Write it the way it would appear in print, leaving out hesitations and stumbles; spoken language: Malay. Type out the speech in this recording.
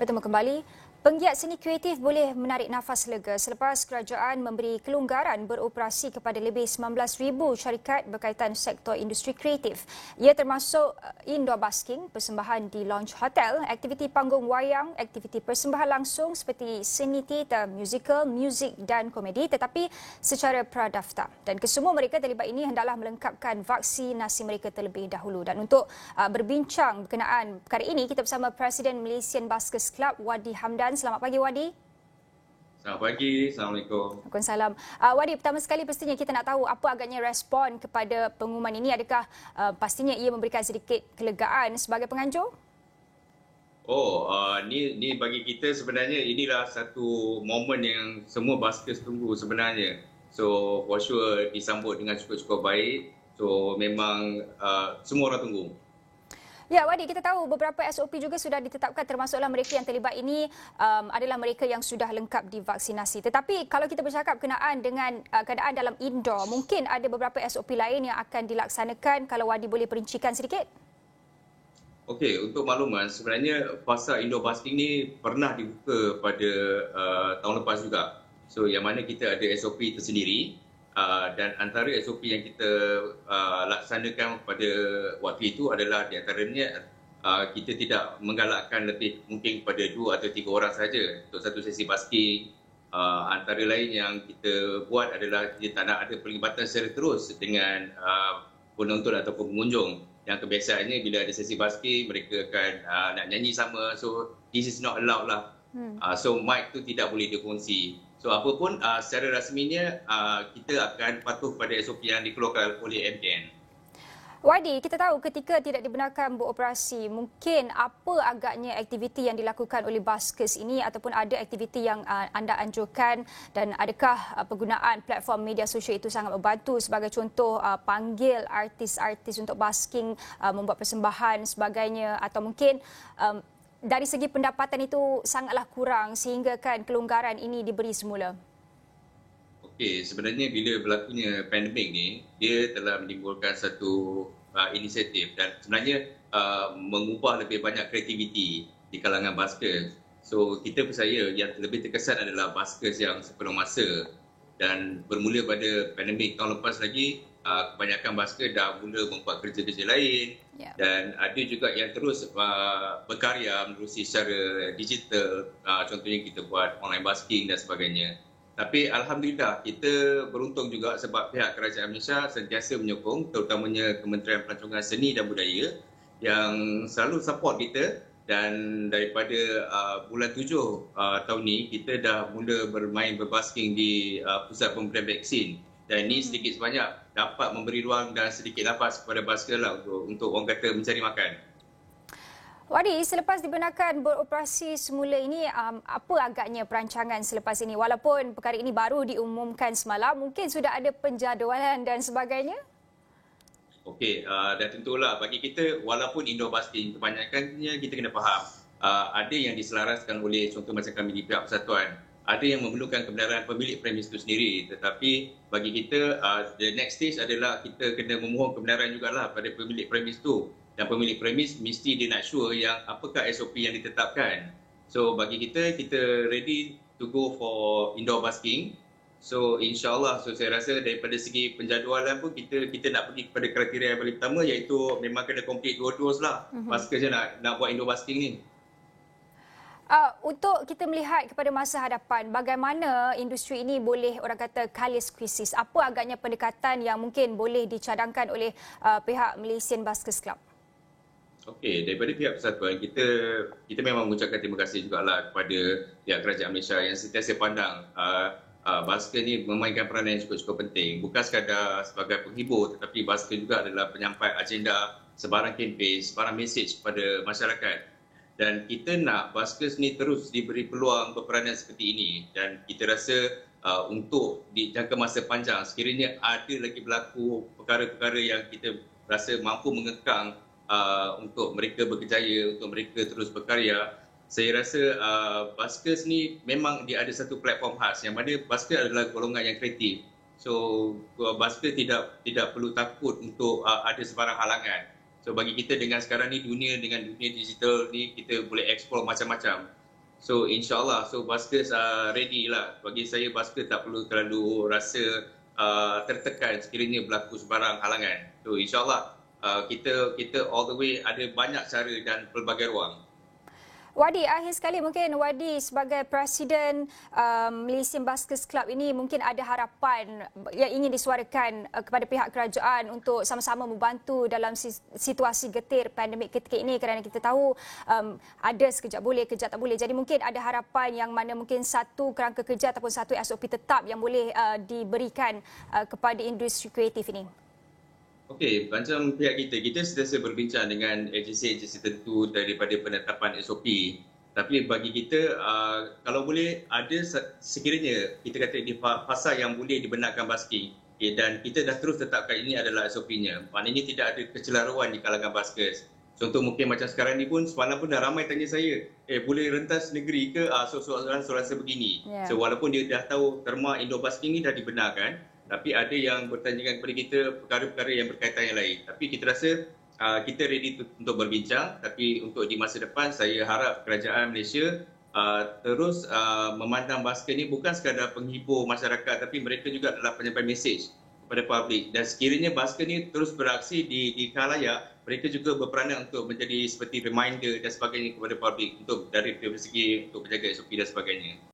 Bertemu kembali. Penggiat seni kreatif boleh menarik nafas lega selepas kerajaan memberi kelonggaran beroperasi kepada lebih 19,000 syarikat berkaitan sektor industri kreatif. Ia termasuk indoor basking, persembahan di lounge hotel, aktiviti panggung wayang, aktiviti persembahan langsung seperti seni teater, musical, muzik dan komedi tetapi secara pradaftar. Dan kesemua mereka terlibat ini hendaklah melengkapkan vaksinasi mereka terlebih dahulu. Dan untuk berbincang berkenaan perkara ini, kita bersama Presiden Malaysian Baskers Club, Wadi Hamdan. Selamat pagi, Wadi. Selamat pagi. Assalamualaikum. Waalaikumsalam. Wadi, pertama sekali pastinya kita nak tahu apa agaknya respon kepada pengumuman ini. Adakah pastinya ia memberikan sedikit kelegaan sebagai penganjur? Ni bagi kita sebenarnya inilah satu momen yang semua baskers tunggu sebenarnya. So, for sure disambut dengan cukup-cukup baik. So, memang semua orang tunggu. Ya, Wadi, kita tahu beberapa SOP juga sudah ditetapkan, termasuklah mereka yang terlibat ini adalah mereka yang sudah lengkap divaksinasi. Tetapi kalau kita bercakap berkenaan dengan keadaan dalam indoor, mungkin ada beberapa SOP lain yang akan dilaksanakan. Kalau Wadi boleh perincikan sedikit. Okey, untuk makluman, sebenarnya pasar indoor basking ni pernah dibuka pada tahun lepas juga. So, yang mana kita ada SOP tersendiri. Dan antara SOP yang kita laksanakan pada waktu itu adalah di antaranya kita tidak menggalakkan lebih mungkin kepada 2 atau 3 orang saja untuk satu sesi basking. Antara lain yang kita buat adalah kita tak nak ada perlibatan secara terus dengan penonton ataupun pengunjung. Yang kebiasaannya bila ada sesi basking mereka akan nak nyanyi sama. So this is not allowed lah. So mic tu tidak boleh dikongsi. So apapun secara rasminya kita akan patuh pada SOP yang dikeluarkan oleh MKN. Wadi, kita tahu ketika tidak dibenarkan beroperasi, mungkin apa agaknya aktiviti yang dilakukan oleh baskers ini ataupun ada aktiviti yang anda anjurkan, dan adakah penggunaan platform media sosial itu sangat membantu, sebagai contoh panggil artis-artis untuk basking, membuat persembahan sebagainya, atau mungkin dari segi pendapatan itu sangatlah kurang sehingga kan kelonggaran ini diberi semula? Okey, sebenarnya bila berlakunya pandemik ni, dia telah menimbulkan satu inisiatif dan sebenarnya mengubah lebih banyak kreativiti di kalangan baskers. So, kita percaya yang lebih terkesan adalah baskers yang sepenuh masa, dan bermula pada pandemik tahun lepas lagi, kebanyakan basker dah mula membuat kerja-kerja lain. Dan ada juga yang terus berkarya menerusi secara digital, contohnya kita buat online basking dan sebagainya. Tapi Alhamdulillah kita beruntung juga sebab pihak Kerajaan Malaysia sentiasa menyokong, terutamanya Kementerian Pelancongan Seni dan Budaya yang selalu support kita. Dan daripada bulan 7 tahun ni kita dah mula bermain berbasking di pusat pemberian vaksin. Dan ini sedikit sebanyak dapat memberi ruang dan sedikit nafas kepada basker lah untuk orang kata mencari makan. Wadi, selepas dibenarkan beroperasi semula ini, apa agaknya perancangan selepas ini? Walaupun perkara ini baru diumumkan semalam, mungkin sudah ada penjadualan dan sebagainya? Okey, dan tentulah bagi kita walaupun indoor basking, kebanyakannya kita kena faham. Ada yang diselaraskan oleh contoh macam kami di pihak persatuan. Ada yang memerlukan kebenaran pemilik premis itu sendiri. Tetapi bagi kita, the next stage adalah kita kena memohon kebenaran jugalah pada pemilik premis itu. Dan pemilik premis mesti dia nak sure yang apakah SOP yang ditetapkan. So bagi kita, kita ready to go for indoor basking. So insyaAllah, so saya rasa daripada segi penjadualan pun kita nak pergi kepada kriteria yang paling pertama, iaitu memang kena complete 2 dose lah. Basker je nak buat indoor basking ni. Untuk kita melihat kepada masa hadapan, bagaimana industri ini boleh orang kata kalis krisis? Apa agaknya pendekatan yang mungkin boleh dicadangkan oleh pihak Malaysian Baskers Club? Okey, daripada pihak persatuan, kita memang mengucapkan terima kasih jugalah kepada pihak Kerajaan Malaysia yang sentiasa pandang basker ni memainkan peranan yang cukup penting. Bukan sekadar sebagai penghibur, tetapi basker juga adalah penyampai agenda, sebarang kempen, sebarang mesej kepada masyarakat. Dan kita nak baskers ni terus diberi peluang berperanan seperti ini. Dan kita rasa untuk di jangka masa panjang, sekiranya ada lagi berlaku perkara-perkara yang kita rasa mampu mengekang untuk mereka berkejaya, untuk mereka terus berkarya, saya rasa baskers ni memang dia ada satu platform khas yang mana basker adalah golongan yang kreatif. So basker tidak perlu takut untuk ada sebarang halangan. So bagi kita dengan sekarang ni dengan dunia digital ni, kita boleh explore macam-macam. So insyaAllah, so baskers ready lah. Bagi saya basker tak perlu terlalu rasa tertekan sekiranya berlaku sebarang halangan. So insyaAllah kita all the way ada banyak cara dan pelbagai ruang. Wadi, akhir sekali mungkin Wadi sebagai Presiden Malaysian Baskers Club ini mungkin ada harapan yang ingin disuarakan kepada pihak kerajaan untuk sama-sama membantu dalam situasi getir pandemik ketika ini, kerana kita tahu ada sekejap boleh, kejap tak boleh. Jadi mungkin ada harapan yang mana mungkin satu kerangka kerja ataupun satu SOP tetap yang boleh diberikan kepada industri kreatif ini. Okey, macam pihak kita sentiasa berbincang dengan agensi-agensi tertentu daripada penetapan SOP. Tapi bagi kita, kalau boleh ada sekiranya kita kata di fasa yang boleh dibenarkan basking, dan kita dah terus tetapkan ini adalah SOP-nya. Maknanya tidak ada kecelaruan di kalangan baskers. Contoh mungkin macam sekarang ni pun, semalam pun dah ramai tanya saya, boleh rentas negeri ke soalan-soalan sebegini. Yeah. So walaupun dia dah tahu terma indoor basking ni dah dibenarkan, tapi ada yang bertanyakan kepada kita perkara-perkara yang berkaitan yang lain. Tapi kita rasa kita ready untuk berbincang. Tapi untuk di masa depan, saya harap kerajaan Malaysia terus memandang basker ni bukan sekadar penghibur masyarakat, tapi mereka juga adalah penyampai mesej kepada publik. Dan sekiranya basker ni terus beraksi di khalayak, mereka juga berperanan untuk menjadi seperti reminder dan sebagainya kepada publik untuk dari segi untuk menjaga SOP dan sebagainya.